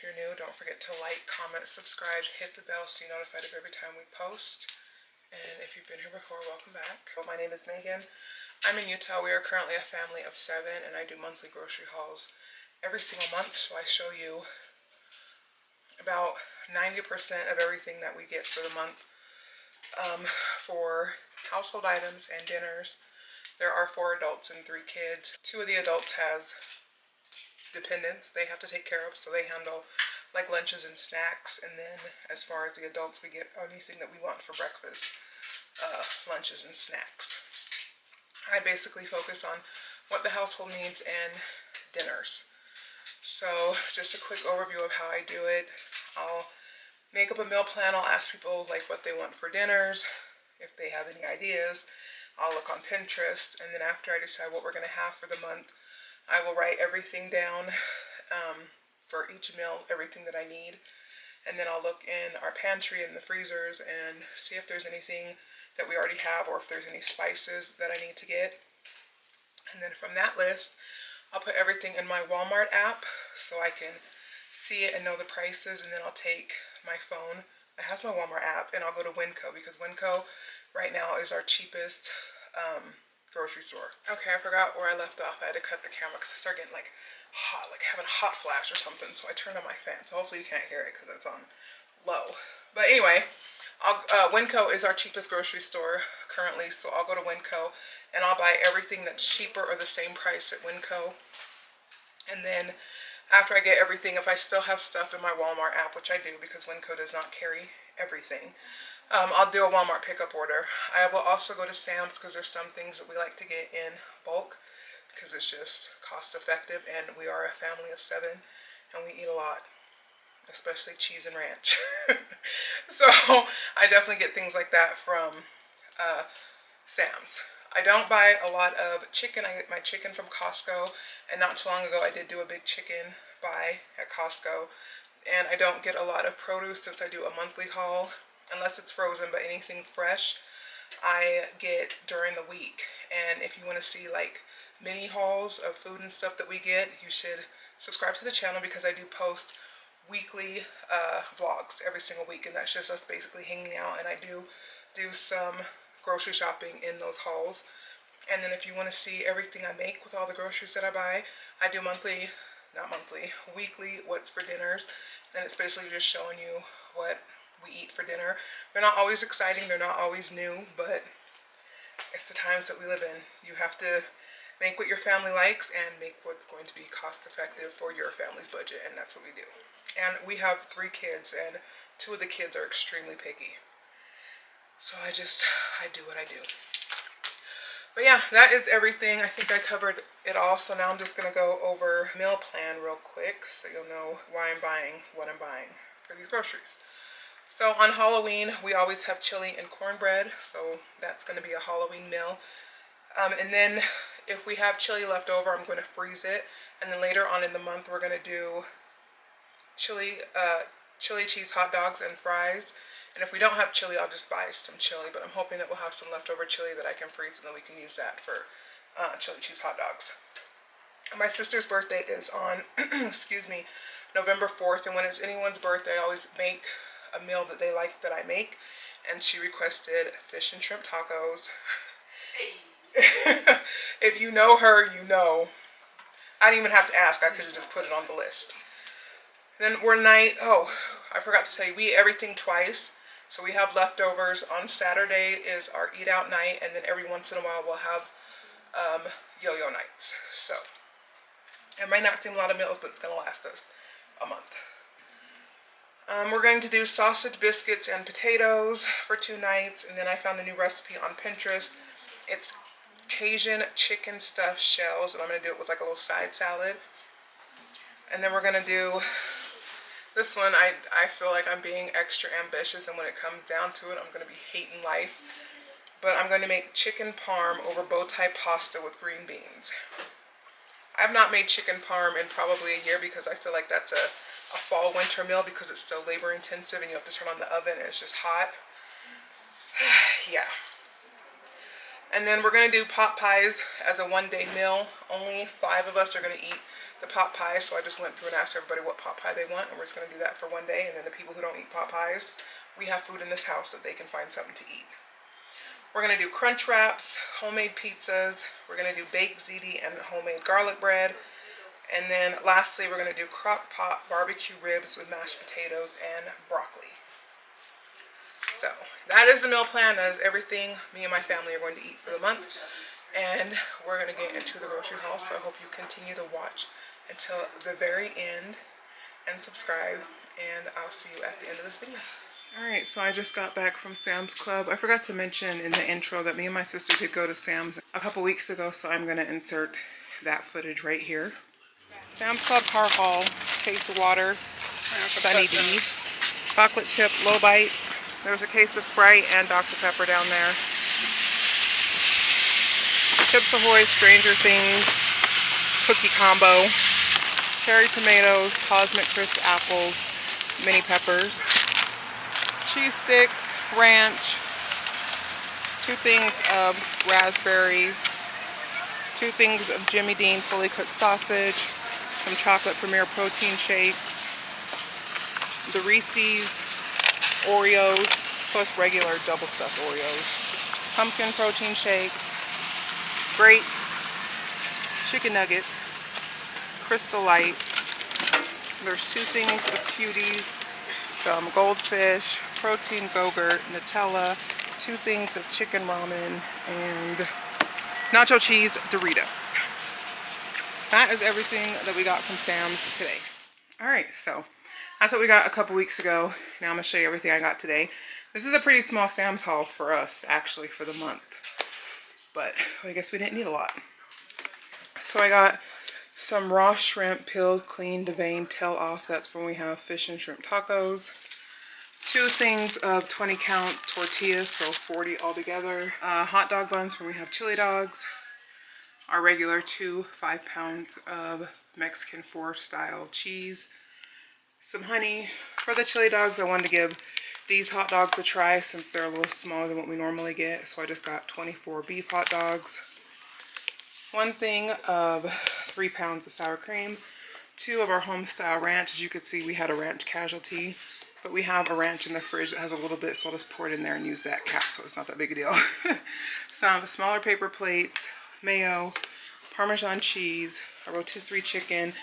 you're new, don't forget to like, comment, subscribe, hit the bell so you're notified of every time we post. And if you've been here before, welcome back. Well, my name is Megan. I'm in Utah. We are currently a family of 7, and I do monthly grocery hauls every single month. So I show you about 90% of everything that we get for the month for household items and dinners. There are 4 adults and 3 kids. 2 of the adults has dependents they have to take care of, so they handle like lunches and snacks. And then as far as the adults, we get anything that we want for breakfast, lunches and snacks. I basically focus on what the household needs and dinners. So just a quick overview of how I do it. I'll make up a meal plan. I'll ask people like what they want for dinners, if they have any ideas. I'll look on Pinterest, and then after I decide what we're going to have for the month, I will write everything down for each meal, everything that I need. And then I'll look in our pantry and the freezers and see if there's anything that we already have or if there's any spices that I need to get. And then from that list, I'll put everything in my Walmart app so I can see it and know the prices. And then I'll take my phone. It has my Walmart app, and I'll go to WINCO because WINCO right now is our cheapest grocery store. Okay, I forgot where I left off. I had to cut the camera because I started getting like hot, like having a hot flash or something. So I turned on my fan. So hopefully you can't hear it because it's on low. But anyway, WINCO is our cheapest grocery store currently. So I'll go to WINCO and I'll buy everything that's cheaper or the same price at WINCO. And then after I get everything, if I still have stuff in my Walmart app, which I do because WINCO does not carry everything, I'll do a Walmart pickup order. I will also go to Sam's because there's some things that we like to get in bulk because it's just cost effective, and we are a family of 7 and we eat a lot, especially cheese and ranch. So I definitely get things like that from Sam's. I don't buy a lot of chicken. I get my chicken from Costco, and not too long ago I did do a big chicken buy at Costco. And I don't get a lot of produce since I do a monthly haul, unless it's frozen, but anything fresh I get during the week. And if you want to see like mini hauls of food and stuff that we get, you should subscribe to the channel because I do post weekly vlogs every single week, and that's just us basically hanging out, and I do some grocery shopping in those hauls. And then if you want to see everything I make with all the groceries that I buy, I do weekly what's for dinners, and it's basically just showing you what we eat for dinner. They're not always exciting, they're not always new, but it's the times that we live in. You have to make what your family likes and make what's going to be cost effective for your family's budget, and that's what we do. And we have 3 kids, and 2 of the kids are extremely picky. So I do what I do. But yeah, that is everything. I think I covered it all. So now I'm just going to go over meal plan real quick so you'll know why I'm buying what I'm buying for these groceries. So on Halloween, we always have chili and cornbread. So that's going to be a Halloween meal. And then if we have chili left over, I'm going to freeze it. And then later on in the month, we're going to do chili cheese hot dogs and fries. And if we don't have chili, I'll just buy some chili. But I'm hoping that we'll have some leftover chili that I can freeze, and then we can use that for chili cheese hot dogs. My sister's birthday is on, excuse me, November 4th. And when it's anyone's birthday, I always make a meal that they like that I make. And she requested fish and shrimp tacos. If you know her, you know. I didn't even have to ask. I could have just put it on the list. Then I forgot to tell you, we eat everything twice. So we have leftovers. On Saturday is our eat out night, and then every once in a while we'll have yo-yo nights. So it might not seem a lot of meals, but it's going to last us a month. We're going to do sausage, biscuits, and potatoes for 2 nights. And then I found a new recipe on Pinterest. It's Cajun chicken stuffed shells, and I'm going to do it with like a little side salad. And then we're going to do this one. I feel like I'm being extra ambitious, and when it comes down to it, I'm going to be hating life. But I'm going to make chicken parm over bow tie pasta with green beans. I've not made chicken parm in probably a year because I feel like that's a fall winter meal because it's so labor intensive and you have to turn on the oven and it's just hot. Yeah. And then we're going to do pot pies as a one-day meal. Only 5 of us are going to eat the pot pie, so I just went through and asked everybody what pot pie they want, and we're just going to do that for one day. And then the people who don't eat pot pies, we have food in this house that they can find something to eat. We're going to do crunch wraps, homemade pizzas. We're going to do baked ziti and homemade garlic bread. And then lastly, we're going to do crock pot barbecue ribs with mashed potatoes and broccoli. So that is the meal plan. That is everything me and my family are going to eat for the month. And we're going to get into the grocery haul. So I hope you continue to watch until the very end and subscribe. And I'll see you at the end of this video. Alright, so I just got back from Sam's Club. I forgot to mention in the intro that me and my sister did go to Sam's a couple weeks ago, so I'm going to insert that footage right here. Sam's Club car haul, case of water, Sunny D, chocolate chip, low bites. There's a case of Sprite and Dr. Pepper down there. Chips Ahoy, Stranger Things, cookie combo, cherry tomatoes, Cosmic Crisp apples, mini peppers, cheese sticks, ranch, 2 things of raspberries, 2 things of Jimmy Dean fully cooked sausage, some chocolate Premier protein shakes, the Reese's Oreos plus regular double stuffed Oreos, pumpkin protein shakes, grapes, chicken nuggets, Crystal Light. There's 2 things of Cuties, some goldfish, protein Go-Gurt, Nutella, 2 things of chicken ramen, and nacho cheese Doritos. So that is everything that we got from Sam's today. Alright, so that's what we got a couple weeks ago. Now I'm going to show you everything I got today. This is a pretty small Sam's haul for us, actually, for the month. But I guess we didn't need a lot. So I got some raw shrimp, peeled, clean, deveined, tail off. That's when we have fish and shrimp tacos. 2 things of 20 count tortillas, so 40 altogether. Hot dog buns when we have chili dogs. Our regular 2 5-pounds of Mexican 4-style cheese. Some honey. For the chili dogs, I wanted to give these hot dogs a try since they're a little smaller than what we normally get. So I just got 24 beef hot dogs. 1 thing of 3 pounds of sour cream. 2 of our home style ranch. As you can see, we had a ranch casualty. But we have a ranch in the fridge that has a little bit, so I'll just pour it in there and use that cap, so it's not that big a deal. Some smaller paper plates, mayo, Parmesan cheese, a rotisserie chicken,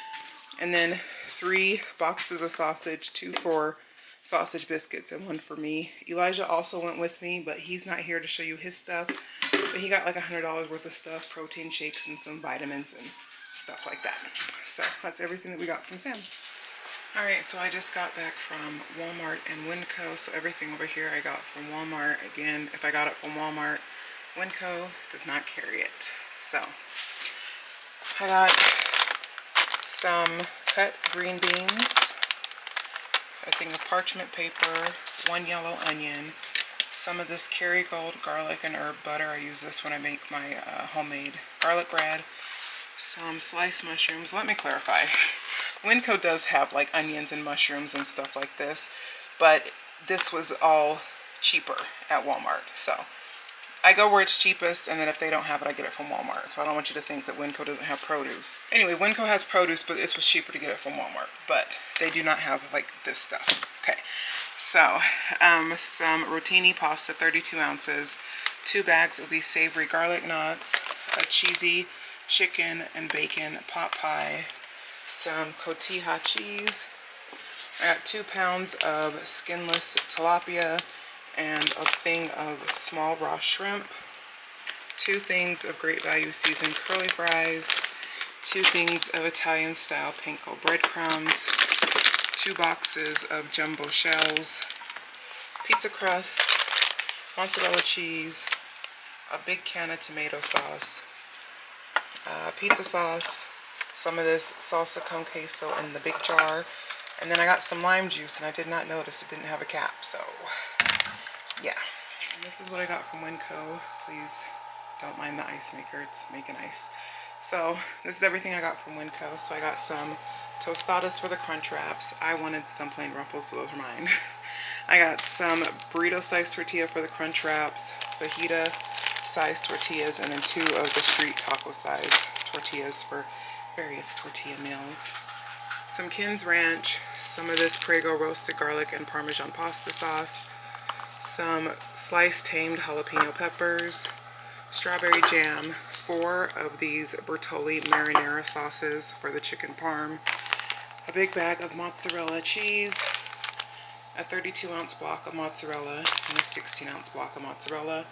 and then 3 boxes of sausage, 2 for sausage biscuits and 1 for me. Elijah also went with me, but he's not here to show you his stuff. But he got like $100 worth of stuff, protein shakes and some vitamins and stuff like that. So that's everything that we got from Sam's. Alright, so I just got back from Walmart and WINCO, so everything over here I got from Walmart. Again, if I got it from Walmart, WINCO does not carry it. So, I got some cut green beans, a thing of parchment paper, 1 yellow onion, some of this Kerrygold garlic and herb butter. I use this when I make my homemade garlic bread. Some sliced mushrooms. Let me clarify. WINCO does have like onions and mushrooms and stuff like this, but this was all cheaper at Walmart. So I go where it's cheapest, and then if they don't have it, I get it from Walmart. So I don't want you to think that WINCO doesn't have produce. Anyway, WINCO has produce, but it was cheaper to get it from Walmart. But they do not have like this stuff. Okay, so some rotini pasta, 32 ounces, 2 bags of these savory garlic knots, a cheesy chicken and bacon pot pie, some cotija cheese. I got 2 pounds of skinless tilapia and a thing of small raw shrimp, 2 things of Great Value seasoned curly fries, 2 things of Italian style panko breadcrumbs, 2 boxes of jumbo shells, pizza crust, mozzarella cheese, a big can of tomato sauce, pizza sauce, some of this salsa con queso in the big jar, and then I got some lime juice, and I did not notice it didn't have a cap, so yeah. And this is what I got from WINCO. Please don't mind the ice maker, it's making ice. So this is everything I got from WINCO. So I got some tostadas for the crunch wraps. I wanted some plain Ruffles, so those are mine. I got some burrito sized tortilla for the crunch wraps, fajita sized tortillas, and then 2 of the street taco size tortillas for various tortilla meals. Some Ken's Ranch, some of this Prego roasted garlic and Parmesan pasta sauce, some sliced tamed jalapeno peppers, strawberry jam, 4 of these Bertolli marinara sauces for the chicken parm, a big bag of mozzarella cheese, a 32-ounce block of mozzarella and a 16-ounce block of mozzarella,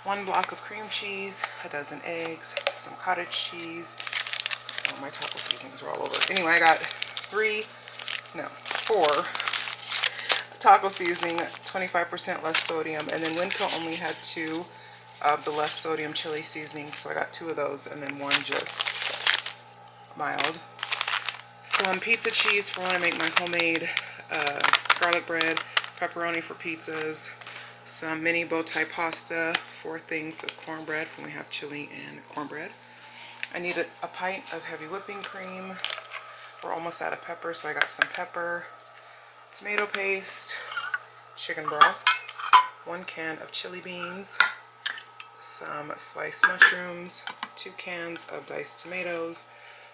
1 block of cream cheese, a dozen eggs, some cottage cheese. Oh, my taco seasonings are all over. Anyway, I got 4 taco seasoning, 25% less sodium, and then WINCO only had 2 of the less sodium chili seasoning, so I got 2 of those and then 1 just mild. Some pizza cheese for when I make my homemade garlic bread, pepperoni for pizzas, some mini bow tie pasta, 4 things of cornbread when we have chili and cornbread. I needed a pint of heavy whipping cream. We're almost out of pepper, so I got some pepper, tomato paste, chicken broth, 1 can of chili beans, some sliced mushrooms, 2 cans of diced tomatoes,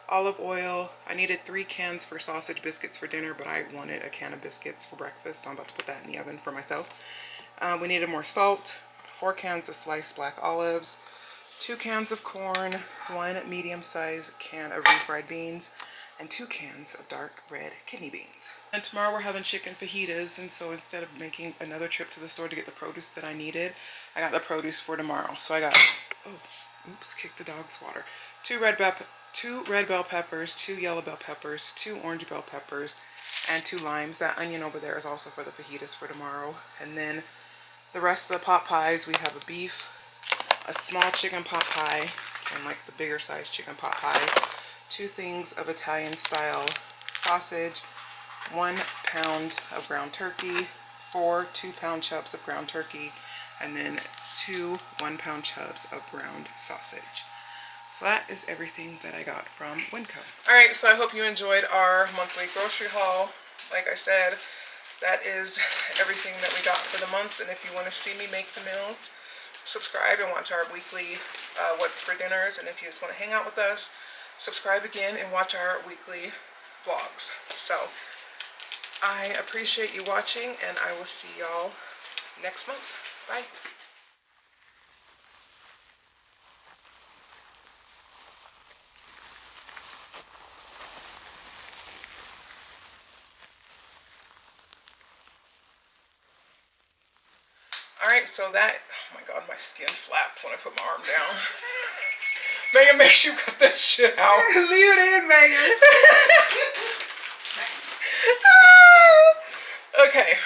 olive oil. I needed 3 cans for sausage biscuits for dinner, but I wanted a can of biscuits for breakfast, so I'm about to put that in the oven for myself. We needed more salt, 4 cans of sliced black olives, 2 cans of corn, 1 medium-sized can of refried beans, and 2 cans of dark red kidney beans. And tomorrow we're having chicken fajitas, and so instead of making another trip to the store to get the produce that I needed, I got the produce for tomorrow. So I got, kicked the dog's water. 2 red bell peppers, 2 yellow bell peppers, 2 orange bell peppers, and 2 limes. That onion over there is also for the fajitas for tomorrow. And then the rest of the pot pies, we have a beef, a small chicken pot pie, and like the bigger size chicken pot pie, 2 things of Italian style sausage, 1 pound of ground turkey, 4 2-pound chubs of ground turkey, and then 2 1-pound chubs of ground sausage. So that is everything that I got from WINCO. Alright, so I hope you enjoyed our monthly grocery haul. Like I said, that is everything that we got for the month, and if you want to see me make the meals, subscribe and watch our weekly what's for dinners, and if you just want to hang out with us, subscribe again and watch our weekly vlogs. So I appreciate you watching, and I will see y'all next month. Bye. Alright, so that, oh my god, my skin flapped when I put my arm down. Megan, make sure you cut that shit out. Leave it in, Megan. Okay.